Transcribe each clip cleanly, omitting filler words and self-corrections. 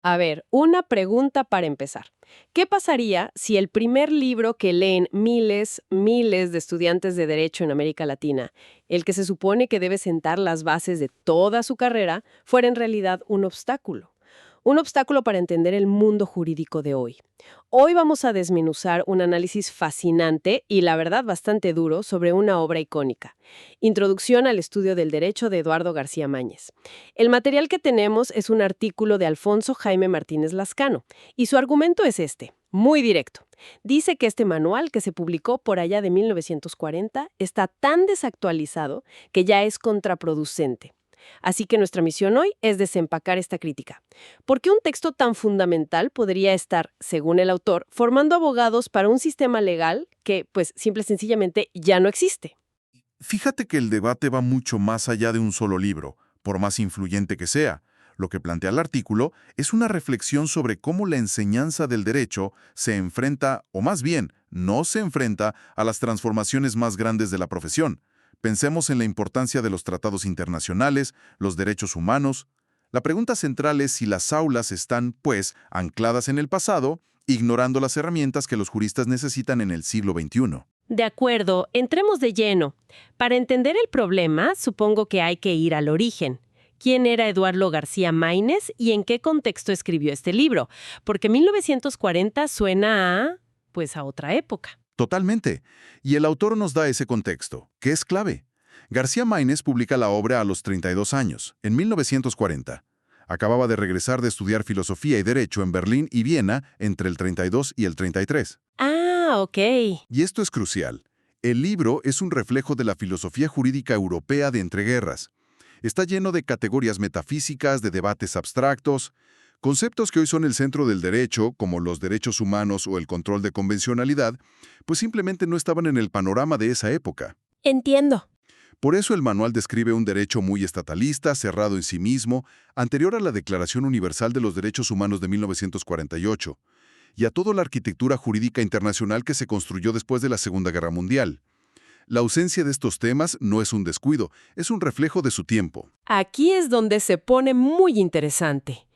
A ver, una pregunta para empezar. ¿Qué pasaría si el primer libro que leen miles de estudiantes de Derecho en América Latina, el que se supone que debe sentar las bases de toda su carrera, fuera en realidad un obstáculo? Un obstáculo para entender el mundo jurídico de hoy. Hoy vamos a desmenuzar un análisis fascinante y la verdad bastante duro sobre una obra icónica. Introducción al estudio del derecho de Eduardo García Máñez. El material que tenemos es un artículo de Alfonso Jaime Martínez Lascano, y su argumento es este, muy directo. Dice que este manual, que se publicó por allá de 1940, está tan desactualizado que ya es contraproducente. Así que nuestra misión hoy es desempacar esta crítica. ¿Por qué un texto tan fundamental podría estar, según el autor, formando abogados para un sistema legal que, pues, simple y sencillamente ya no existe? Fíjate que el debate va mucho más allá de un solo libro, por más influyente que sea. Lo que plantea el artículo es una reflexión sobre cómo la enseñanza del derecho se enfrenta, o más bien, no se enfrenta, a las transformaciones más grandes de la profesión. Pensemos en la importancia de los tratados internacionales, los derechos humanos. La pregunta central es si las aulas están, pues, ancladas en el pasado, ignorando las herramientas que los juristas necesitan en el siglo XXI. De acuerdo, entremos de lleno. Para entender el problema, supongo que hay que ir al origen. ¿Quién era Eduardo García Máinez y en qué contexto escribió este libro? Porque 1940 suena pues a otra época. Totalmente. Y el autor nos da ese contexto, que es clave. García Máinez publica la obra a los 32 años, en 1940. Acababa de regresar de estudiar filosofía y derecho en Berlín y Viena entre el 32 y el 33. Ah, ok. Y esto es crucial. El libro es un reflejo de la filosofía jurídica europea de entreguerras. Está lleno de categorías metafísicas, de debates abstractos, conceptos que hoy son el centro del derecho, como los derechos humanos o el control de convencionalidad, pues simplemente no estaban en el panorama de esa época. Entiendo. Por eso el manual describe un derecho muy estatalista, cerrado en sí mismo, anterior a la Declaración Universal de los Derechos Humanos de 1948, y a toda la arquitectura jurídica internacional que se construyó después de la Segunda Guerra Mundial. La ausencia de estos temas no es un descuido, es un reflejo de su tiempo. Aquí es donde se pone muy interesante.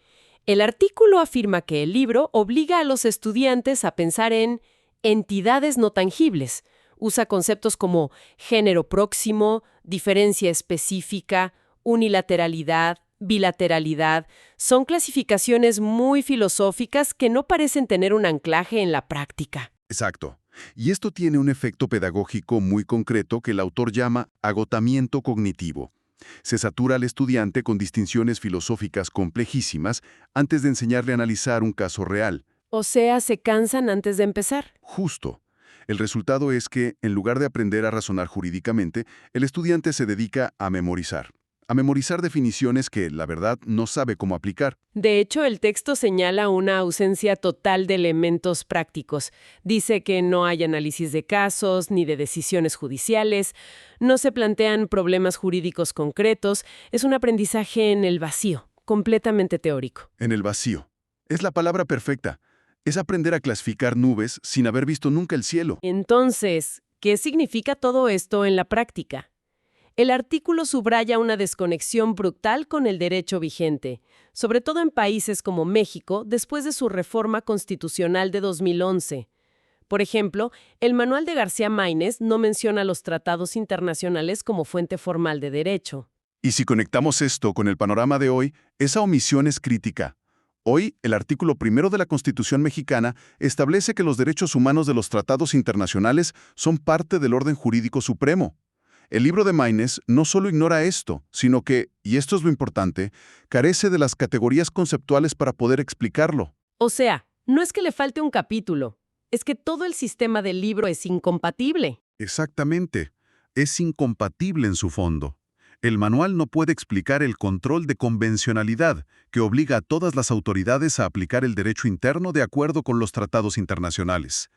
El artículo afirma que el libro obliga a los estudiantes a pensar en entidades no tangibles. Usa conceptos como género próximo, diferencia específica, unilateralidad, bilateralidad. Son clasificaciones muy filosóficas que no parecen tener un anclaje en la práctica. Exacto. Y esto tiene un efecto pedagógico muy concreto que el autor llama agotamiento cognitivo. Se satura al estudiante con distinciones filosóficas complejísimas antes de enseñarle a analizar un caso real. O sea, se cansan antes de empezar. Justo. El resultado es que, en lugar de aprender a razonar jurídicamente, el estudiante se dedica a memorizar. A memorizar definiciones que, la verdad, no sabe cómo aplicar. De hecho, el texto señala una ausencia total de elementos prácticos. Dice que no hay análisis de casos ni de decisiones judiciales, no se plantean problemas jurídicos concretos, es un aprendizaje en el vacío, completamente teórico. En el vacío. Es la palabra perfecta. Es aprender a clasificar nubes sin haber visto nunca el cielo. Entonces, ¿qué significa todo esto en la práctica? El artículo subraya una desconexión brutal con el derecho vigente, sobre todo en países como México después de su reforma constitucional de 2011. Por ejemplo, el manual de García Máinez no menciona los tratados internacionales como fuente formal de derecho. Y si conectamos esto con el panorama de hoy, esa omisión es crítica. Hoy, el artículo primero de la Constitución mexicana establece que los derechos humanos de los tratados internacionales son parte del orden jurídico supremo. El libro de Máinez no solo ignora esto, sino que, y esto es lo importante, carece de las categorías conceptuales para poder explicarlo. O sea, no es que le falte un capítulo, es que todo el sistema del libro es incompatible. Exactamente. Es incompatible en su fondo. El manual no puede explicar el control de convencionalidad, que obliga a todas las autoridades a aplicar el derecho interno de acuerdo con los tratados internacionales.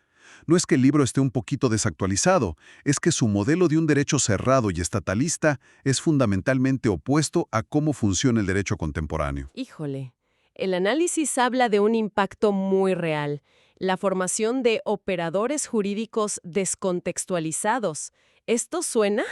No es que el libro esté un poquito desactualizado, es que su modelo de un derecho cerrado y estatalista es fundamentalmente opuesto a cómo funciona el derecho contemporáneo. Híjole, el análisis habla de un impacto muy real, la formación de operadores jurídicos descontextualizados. ¿Esto suena?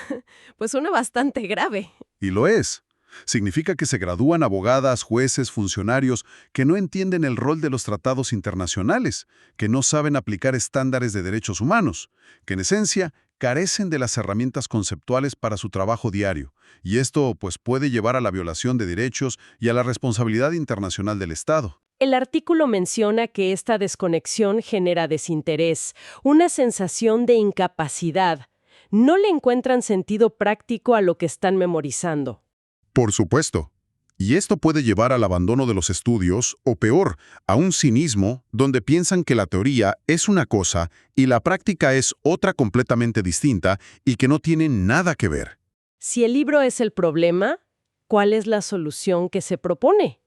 Pues suena bastante grave. Y lo es. Significa que se gradúan abogadas, jueces, funcionarios que no entienden el rol de los tratados internacionales, que no saben aplicar estándares de derechos humanos, que en esencia carecen de las herramientas conceptuales para su trabajo diario, y esto pues puede llevar a la violación de derechos y a la responsabilidad internacional del Estado. El artículo menciona que esta desconexión genera desinterés, una sensación de incapacidad. No le encuentran sentido práctico a lo que están memorizando. Por supuesto. Y esto puede llevar al abandono de los estudios, o peor, a un cinismo donde piensan que la teoría es una cosa y la práctica es otra completamente distinta y que no tienen nada que ver. Si el libro es el problema, ¿cuál es la solución que se propone?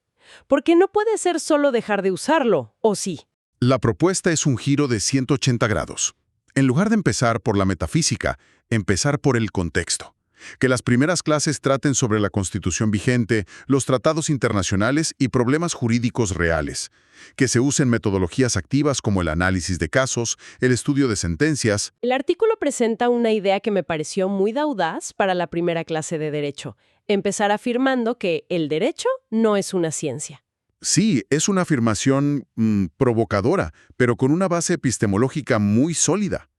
Porque no puede ser solo dejar de usarlo, ¿o sí? La propuesta es un giro de 180 grados. En lugar de empezar por la metafísica, empezar por el contexto. Que las primeras clases traten sobre la Constitución vigente, los tratados internacionales y problemas jurídicos reales. Que se usen metodologías activas como el análisis de casos, el estudio de sentencias. El artículo presenta una idea que me pareció muy audaz para la primera clase de Derecho. Empezar afirmando que el derecho no es una ciencia. Sí, es una afirmación provocadora, pero con una base epistemológica muy sólida.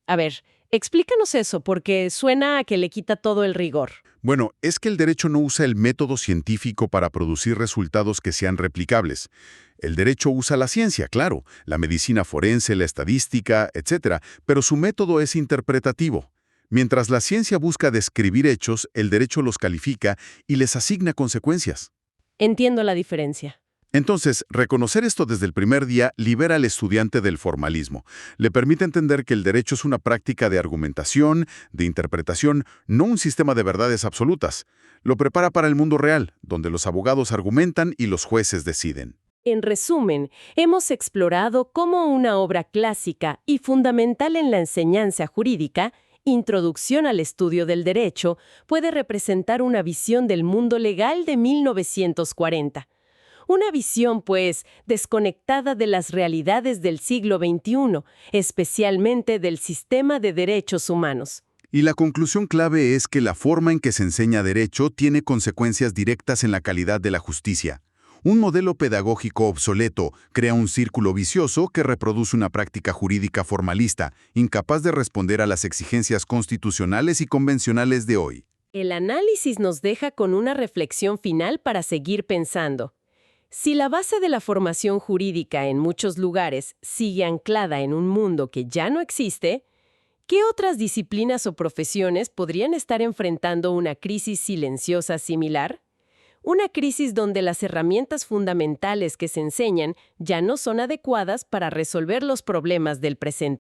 A ver, explícanos eso, porque suena a que le quita todo el rigor. Bueno, es que el derecho no usa el método científico para producir resultados que sean replicables. El derecho usa la ciencia, claro, la medicina forense, la estadística, etc., pero su método es interpretativo. Mientras la ciencia busca describir hechos, el derecho los califica y les asigna consecuencias. Entiendo la diferencia. Entonces, reconocer esto desde el primer día libera al estudiante del formalismo. Le permite entender que el derecho es una práctica de argumentación, de interpretación, no un sistema de verdades absolutas. Lo prepara para el mundo real, donde los abogados argumentan y los jueces deciden. En resumen, hemos explorado cómo una obra clásica y fundamental en la enseñanza jurídica, Introducción al estudio del derecho, puede representar una visión del mundo legal de 1940. Una visión, pues, desconectada de las realidades del siglo XXI, especialmente del sistema de derechos humanos. Y la conclusión clave es que la forma en que se enseña derecho tiene consecuencias directas en la calidad de la justicia. Un modelo pedagógico obsoleto crea un círculo vicioso que reproduce una práctica jurídica formalista, incapaz de responder a las exigencias constitucionales y convencionales de hoy. El análisis nos deja con una reflexión final para seguir pensando. Si la base de la formación jurídica en muchos lugares sigue anclada en un mundo que ya no existe, ¿qué otras disciplinas o profesiones podrían estar enfrentando una crisis silenciosa similar? Una crisis donde las herramientas fundamentales que se enseñan ya no son adecuadas para resolver los problemas del presente.